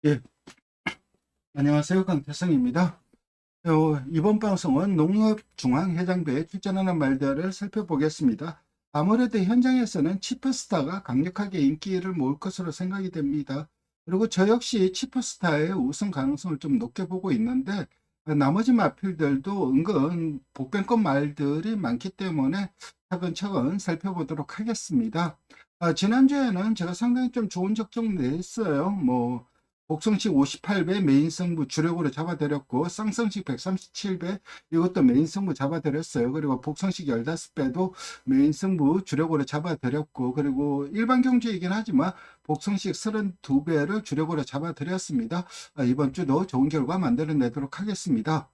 예, 안녕하세요. 강태성입니다. 이번 방송은 농협중앙해장대에 출전하는 말들을 살펴보겠습니다. 아무래도 현장에서는 치프스타가 강력하게 인기를 모을 것으로 생각이 됩니다. 그리고 저 역시 치프스타의 우승 가능성을 좀 높게 보고 있는데, 나머지 마필들도 은근 복변권 말들이 많기 때문에 차근차근 살펴보도록 하겠습니다. 지난주에는 제가 상당히 좀 좋은 적정 냈어요. 복성식 58배 메인 승부 주력으로 잡아들였고, 쌍성식 137배 이것도 메인 승부 잡아들였어요. 그리고 복성식 15배도 메인 승부 주력으로 잡아들였고, 그리고 일반 경주이긴 하지만 복성식 32배를 주력으로 잡아들였습니다. 이번 주도 좋은 결과 만들어내도록 하겠습니다.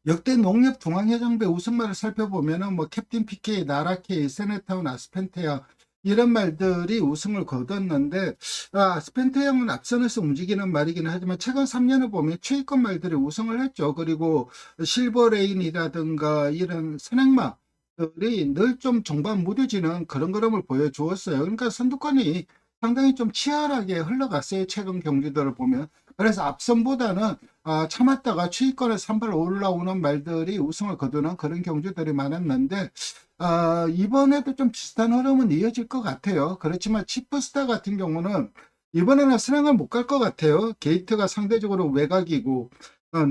역대 농협 중앙회장배 우승말을 살펴보면은 캡틴 PK, 나라케이, 세네타운, 아스펜테아 이런 말들이 우승을 거뒀는데, 아스펜테아는 앞선에서 움직이는 말이긴 하지만 최근 3년을 보면 최위권 말들이 우승을 했죠. 그리고 실버레인이라든가 이런 선행마들이 늘 좀 종반 무뎌지는 그런 그림을 보여주었어요. 그러니까 선두권이 상당히 좀 치열하게 흘러갔어요. 최근 경기들을 보면. 그래서 앞선보다는 참았다가 추위권에 산발 올라오는 말들이 우승을 거두는 그런 경주들이 많았는데, 이번에도 좀 비슷한 흐름은 이어질 것 같아요. 그렇지만 치프스타 같은 경우는 이번에는 선행을 못 갈 것 같아요. 게이트가 상대적으로 외곽이고,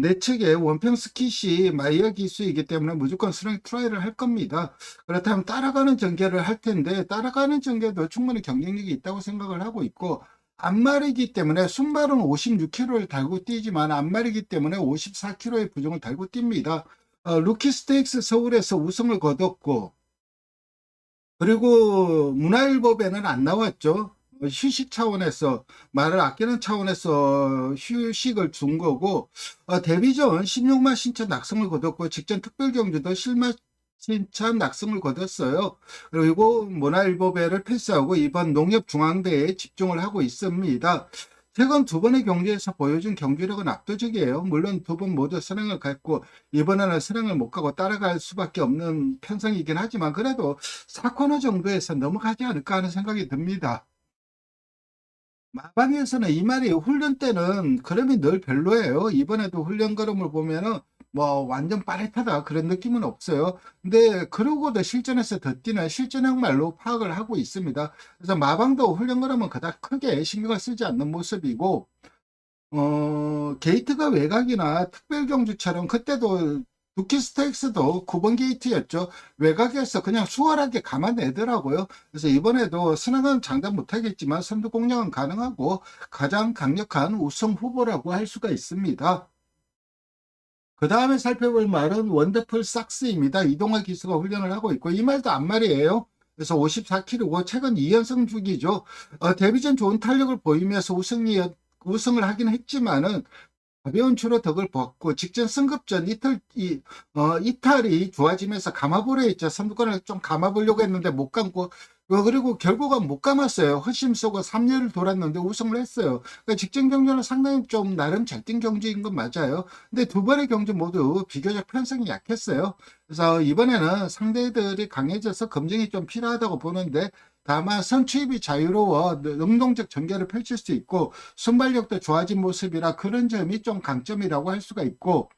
내측에 원평 스킷이 마이어 기수이기 때문에 무조건 선행 트라이를 할 겁니다. 그렇다면 따라가는 전개를 할 텐데, 따라가는 전개도 충분히 경쟁력이 있다고 생각을 하고 있고, 앞말이기 때문에 순발은 56km를 달고 뛰지만 앞말이기 때문에 54km의 부정을 달고 뜁니다. 루키 스테이크스 서울에서 우승을 거뒀고, 그리고 문화일보배는 안 나왔죠. 휴식 차원에서, 말을 아끼는 차원에서 휴식을 준 거고, 데뷔전 16만 신천 낙승을 거뒀고, 직전 특별경주도 7만 신천 낙승을 거뒀어요. 그리고 문화일보배를 패스하고 이번 농협중앙대에 집중을 하고 있습니다. 최근 두 번의 경기에서 보여준 경기력은 압도적이에요. 물론 두 번 모두 선행을 갔고, 이번에는 선행을 못 가고 따라갈 수밖에 없는 편성이긴 하지만, 그래도 4코너 정도에서 넘어가지 않을까 하는 생각이 듭니다. 마방에서는 이 말이 훈련 때는 걸음이 늘 별로예요. 이번에도 훈련 걸음을 보면은 완전 빠릿하다 그런 느낌은 없어요. 근데 그러고도 실전에서 더 뛰는 실전형 말로 파악을 하고 있습니다. 그래서 마방도 훈련 걸음은 그닥 크게 신경을 쓰지 않는 모습이고, 게이트가 외곽이나 특별경주처럼 그때도 두키 스테이크스도 9번 게이트였죠. 외곽에서 그냥 수월하게 감아내더라고요. 그래서 이번에도 선행은 장담 못하겠지만 선두 공략은 가능하고 가장 강력한 우승 후보라고 할 수가 있습니다. 그 다음에 살펴볼 말은 원더풀 삭스입니다. 이동화 기수가 훈련을 하고 있고, 이 말도 앞말이에요. 그래서 54km고 최근 2연승 중이죠. 데뷔전 좋은 탄력을 보이면서 우승을 하긴 했지만은 가벼운 추로 덕을 봤고, 직전 승급전 이탈이 좋아지면서 감아보려 했죠. 선두권을 좀 감아보려고 했는데 못 감고, 그리고 결국은 못 감았어요. 허심 쏘고 3년을 돌았는데 우승을 했어요. 그러니까 직전 경주는 상당히 좀 나름 잘 뛴 경주인 건 맞아요. 근데 두 번의 경주 모두 비교적 편성이 약했어요. 그래서 이번에는 상대들이 강해져서 검증이 좀 필요하다고 보는데, 다만 선취입이 자유로워 능동적 전개를 펼칠 수 있고 순발력도 좋아진 모습이라 그런 점이 좀 강점이라고 할 수가 있고,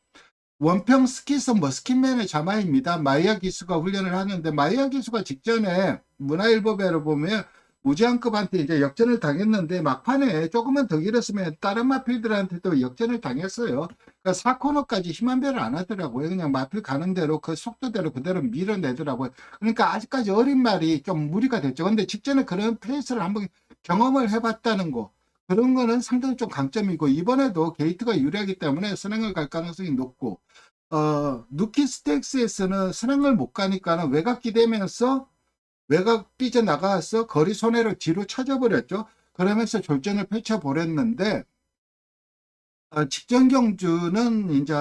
원평 스킷은 스킷맨의 자마입니다. 마이야 기수가 훈련을 하는데, 마이야 기수가 직전에 문화일보배를 보면 무제한급한테 이제 역전을 당했는데, 막판에 조금만 더 길었으면 다른 마필들한테도 역전을 당했어요. 그러니까 4코너까지 힘한 배를 안 하더라고요. 그냥 마필 가는 대로 그 속도대로 그대로 밀어내더라고요. 그러니까 아직까지 어린 말이 좀 무리가 됐죠. 근데 직전에 그런 페이스를 한번 경험을 해봤다는 거, 그런 거는 상당히 좀 강점이고, 이번에도 게이트가 유리하기 때문에 선행을 갈 가능성이 높고, 누키 스택스에서는 선행을 못 가니까는 외곽 기대면서 외곽 삐져나가서 거리 손해를 뒤로 찾아버렸죠. 그러면서 졸전을 펼쳐버렸는데, 직전 경주는 이제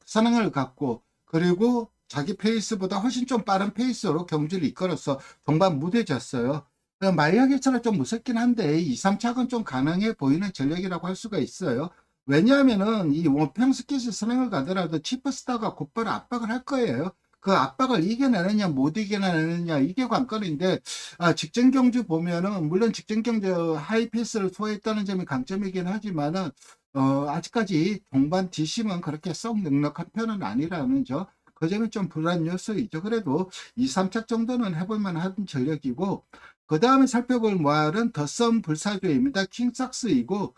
선행을 갖고, 그리고 자기 페이스보다 훨씬 좀 빠른 페이스로 경주를 이끌어서 동반 무뎌졌어요. 마이아게처럼 좀 무섭긴 한데 2, 3착은 좀 가능해 보이는 전력이라고 할 수가 있어요. 왜냐하면은 이 원평 스킷을 선행을 가더라도 치프스타가 곧바로 압박을 할 거예요. 그 압박을 이겨내느냐 못 이겨내느냐 이게 관건인데, 직전 경주 보면은 물론 직전 경주 하이페이스를 소화했다는 점이 강점이긴 하지만은 아직까지 동반 뒷심은 그렇게 썩 넉넉한 편은 아니라는 점, 그 점이 좀 불안 요소이죠. 그래도 2, 3착 정도는 해볼 만한 전력이고, 그 다음에 살펴볼 말은 더선 불사조입니다. 킹삭스이고,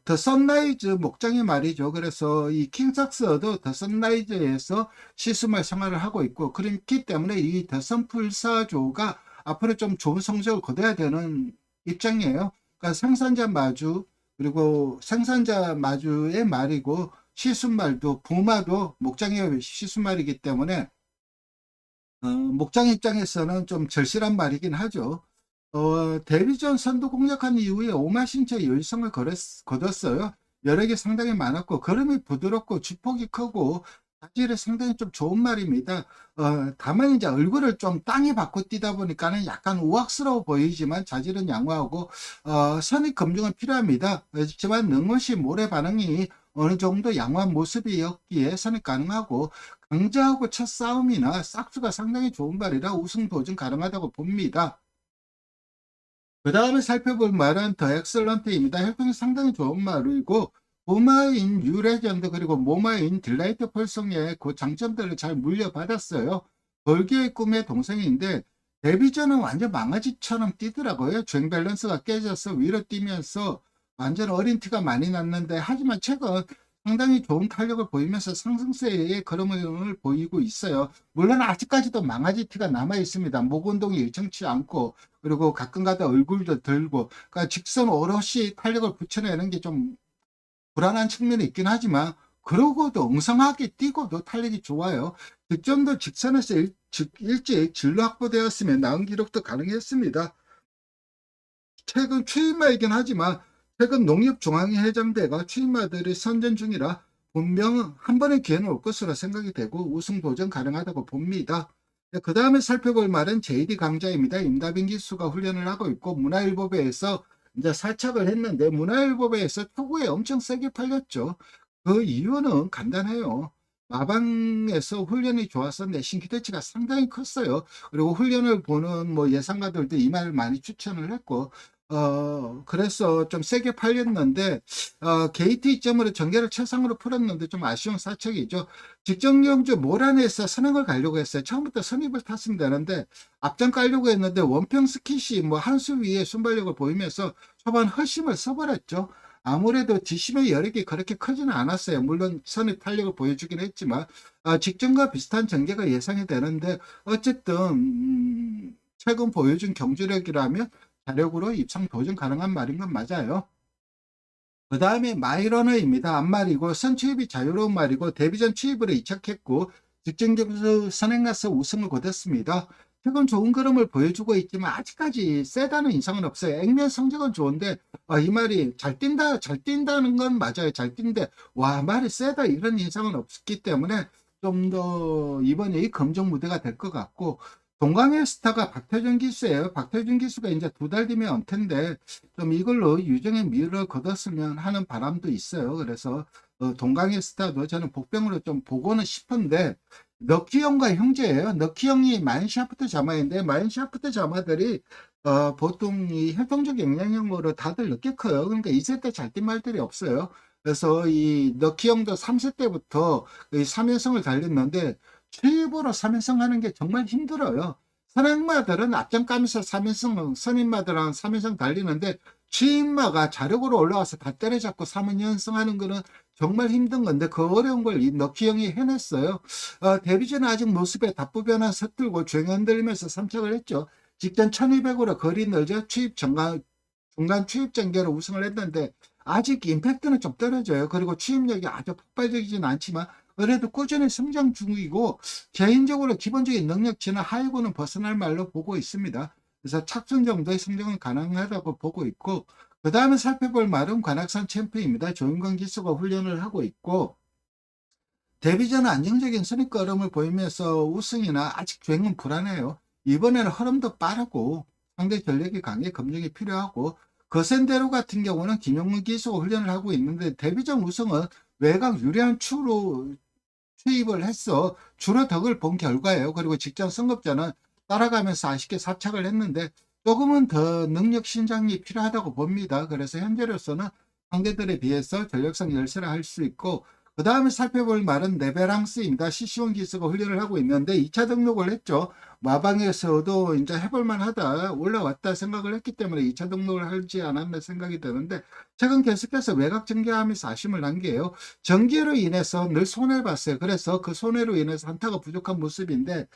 더 선라이즈 목장의 말이죠. 그래서 이 킹삭스도 더 선라이즈에서 시스말 생활을 하고 있고, 그렇기 때문에 이 더 선 불사조가 앞으로 좀 좋은 성적을 거둬야 되는 입장이에요. 그러니까 생산자 마주, 그리고 생산자 마주의 말이고, 시순말도 부마도 목장의 시순말이기 때문에 목장 입장에서는 좀 절실한 말이긴 하죠. 데뷔전 선두 공략한 이후에 오마신체 열성을 거뒀어요. 여력이 상당히 많았고 걸음이 부드럽고 주폭이 크고 자질이 상당히 좀 좋은 말입니다. 다만 이제 얼굴을 좀 땅에 받고 뛰다 보니까는 약간 우악스러워 보이지만 자질은 양호하고 선입 검증은 필요합니다. 그렇지만 능원시 모래 반응이 어느 정도 양호한 모습이었기에 선입 가능하고, 강자하고 첫 싸움이나 싹수가 상당히 좋은 말이라 우승 도전 가능하다고 봅니다. 그 다음에 살펴볼 말은 더 엑셀런트입니다. 혈통이 상당히 좋은 말이고, 보마인 유레전드 그리고 모마인 딜라이트 펄성의 그 장점들을 잘 물려받았어요. 벌교의 꿈의 동생인데 데뷔전은 완전 망아지처럼 뛰더라고요. 주행 밸런스가 깨져서 위로 뛰면서 완전 어린 티가 많이 났는데, 하지만 최근 상당히 좋은 탄력을 보이면서 상승세의 걸음을 보이고 있어요. 물론 아직까지도 망아지 티가 남아 있습니다. 목 운동이 일정치 않고, 그리고 가끔가다 얼굴도 들고, 그러니까 직선 오롯이 탄력을 붙여내는 게 좀 불안한 측면이 있긴 하지만, 그러고도 엉성하게 뛰고도 탄력이 좋아요. 득점도 직선에서 일찍 진로 확보되었으면 나은 기록도 가능했습니다. 최근 추임마이긴 하지만 최근 농협중앙회장대가 추임마들이 선전 중이라 분명 한 번의 기회는 올 것으로 생각이 되고 우승 도전 가능하다고 봅니다. 그 다음에 살펴볼 말은 JD 강자입니다. 임다빈 기수가 훈련을 하고 있고, 문화일보배에서 이제 사착을 했는데 문화일보배에서 초구에 엄청 세게 팔렸죠. 그 이유는 간단해요. 마방에서 훈련이 좋아서 내신 기대치가 상당히 컸어요. 그리고 훈련을 보는 뭐 예상가들도 이 말을 많이 추천을 했고, 그래서 좀 세게 팔렸는데, 게이트 이점으로 전개를 최상으로 풀었는데 좀 아쉬운 사척이죠. 직전 경주 모란에서 선행을 가려고 했어요. 처음부터 선입을 탔으면 되는데, 앞장 깔려고 했는데, 원평 스킷이 뭐 한 수 위에 순발력을 보이면서 초반 허심을 써버렸죠. 아무래도 뒷심의 여력이 그렇게 크지는 않았어요. 물론 선입 탄력을 보여주긴 했지만, 직전과 비슷한 전개가 예상이 되는데, 어쨌든, 최근 보여준 경주력이라면 자력으로 입상 도전 가능한 말인 건 맞아요. 그 다음에 마이러너입니다. 앞말이고 선취입이 자유로운 말이고 데뷔전 취입으로 이착했고 직전 경주 선행가서 우승을 거뒀습니다. 최근 좋은 걸음을 보여주고 있지만 아직까지 세다는 인상은 없어요. 액면 성적은 좋은데 이 말이 잘 뛴다 잘 뛴다는 건 맞아요. 잘 뛴데 와 말이 세다 이런 인상은 없기 때문에 좀 더 이번에 이 검정 무대가 될 것 같고, 동강의 스타가 박태준 기수예요. 박태준 기수가 이제 2달 뒤면 은퇴인데 좀 이걸로 유정의 미를 거뒀으면 하는 바람도 있어요. 그래서 동강의 스타도 저는 복병으로 좀 보고는 싶은데, 럭키 형과 형제예요. 럭키 형이 마인샤프트 자마인데 마인샤프트 자마들이 보통 이 활동적 영향력으로 다들 늦게 커요. 그러니까 2세 때 잘 뛴 말들이 없어요. 그래서 이 럭키 형도 3세 때부터 3연승을 달렸는데 최입으로 3연승 하는 게 정말 힘들어요. 선행마들은 앞장 까면서 3연승, 선임마들은 3연승 달리는데 취임마가 자력으로 올라와서 다 때려잡고 3연승 하는 거는 정말 힘든 건데 그 어려운 걸 이 럭키 형이 해냈어요. 데뷔전에 아직 모습에 답부 변화 서툴고 주행 흔들리면서 3착을 했죠. 직전 1200으로 거리 늘져 중간 취입 전개로 우승을 했는데 아직 임팩트는 좀 떨어져요. 그리고 취입력이 아주 폭발적이진 않지만 그래도 꾸준히 성장 중이고, 개인적으로 기본적인 능력치는 하위권은 벗어날 말로 보고 있습니다. 그래서 착순 정도의 성장은 가능하다고 보고 있고, 그 다음에 살펴볼 말은 관악산 챔프입니다. 조윤건 기수가 훈련을 하고 있고, 데뷔전은 안정적인 선입걸음을 보이면서 우승이나 아직 주행은 불안해요. 이번에는 흐름도 빠르고 상대 전력이 강해 검증이 필요하고, 거센대로 같은 경우는 김용문 기수가 훈련을 하고 있는데 데뷔전 우승은 외곽 유리한 투입을 해서 줄어덕을 본 결과예요. 그리고 직전 선급자는 따라가면서 아쉽게 사착을 했는데 조금은 더 능력 신장이 필요하다고 봅니다. 그래서 현재로서는 상대들에 비해서 전력상 열세를 할 수 있고, 그 다음에 살펴볼 말은 레베랑스입니다. 시시원 기수가 훈련을 하고 있는데 2차 등록을 했죠. 마방에서도 이제 해볼만 하다, 올라왔다 생각을 했기 때문에 2차 등록을 하지 않았나 생각이 드는데, 최근 계속해서 외곽 전개하면서 아쉬움을 남겨요. 전개로 인해서 늘 손해를 봤어요. 그래서 그 손해로 인해서 한타가 부족한 모습인데,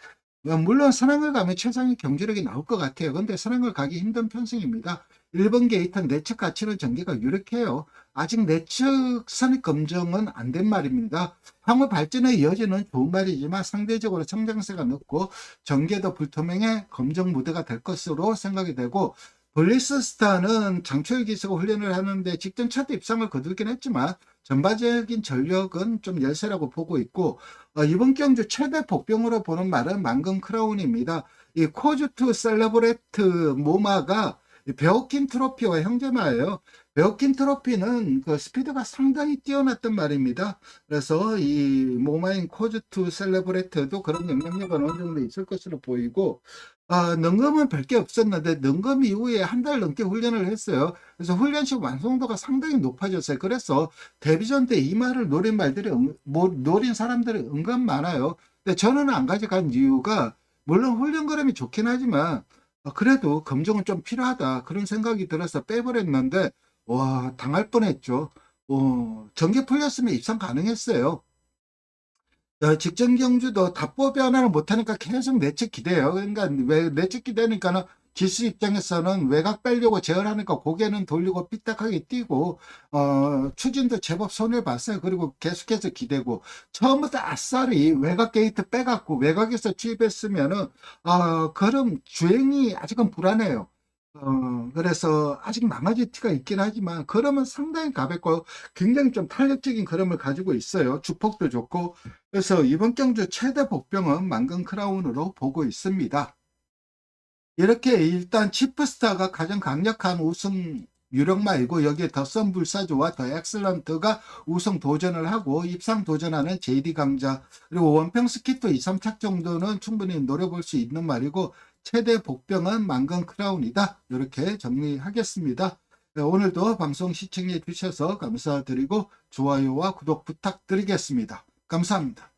물론 선행을 가면 최상의 경제력이 나올 것 같아요. 근데 선행을 가기 힘든 편승입니다. 1번 게이트 내측 가치는 전개가 유력해요. 아직 내측 선입 검증은 안 된 말입니다. 향후 발전의 여지는 좋은 말이지만 상대적으로 성장세가 높고 전개도 불투명해 검증 무대가 될 것으로 생각이 되고, 블리스스타는 장초일 기수가 훈련을 하는데 직전 첫 입상을 거두긴 했지만 전반적인 전력은 좀 열세라고 보고 있고, 이번 경주 최대 복병으로 보는 말은 만금 크라운입니다. 이 코즈투 셀러브레트 모마가 베어킨 트로피와 형제마예요. 베어킨 트로피는 그 스피드가 상당히 뛰어났던 말입니다. 그래서 이 모마인 코즈투 셀러브레트도 그런 영향력은 어느 정도 있을 것으로 보이고, 능검은 별게 없었는데 능검 이후에 한 달 넘게 훈련을 했어요. 그래서 훈련식 완성도가 상당히 높아졌어요. 그래서 데뷔전 때 이 말을 노린 말들이 노린 사람들이 은근 많아요. 근데 저는 안 가져간 이유가, 물론 훈련 그램이 좋긴 하지만 그래도 검증은 좀 필요하다 그런 생각이 들어서 빼버렸는데, 와, 당할 뻔했죠. 전개 풀렸으면 입상 가능했어요. 직전 경주도 답보 변화를 못하니까 계속 내측 기대요. 그러니까 왜 내측 기대니까는 기수 입장에서는 외곽 빼려고 제어하니까 고개는 돌리고 삐딱하게 뛰고, 추진도 제법 손해를 봤어요. 그리고 계속해서 기대고, 처음부터 아싸리 외곽 게이트 빼갖고 외곽에서 투입했으면은 그럼 주행이 아직은 불안해요. 그래서 아직 망아지 티가 있긴 하지만 그러면 상당히 가볍고 굉장히 좀 탄력적인 그림을 가지고 있어요. 주폭도 좋고. 그래서 이번 경주 최대 복병은 만금 크라운으로 보고 있습니다. 이렇게 일단 치프스타가 가장 강력한 우승 유력마이고, 여기에 더선 불사조와 더 엑슬런트가 우승 도전을 하고 입상 도전하는 JD 강자, 그리고 원평 스키트 2, 3착 정도는 충분히 노려볼 수 있는 말이고, 최대 복병은 만금 크라운이다. 이렇게 정리하겠습니다. 오늘도 방송 시청해 주셔서 감사드리고 좋아요와 구독 부탁드리겠습니다. 감사합니다.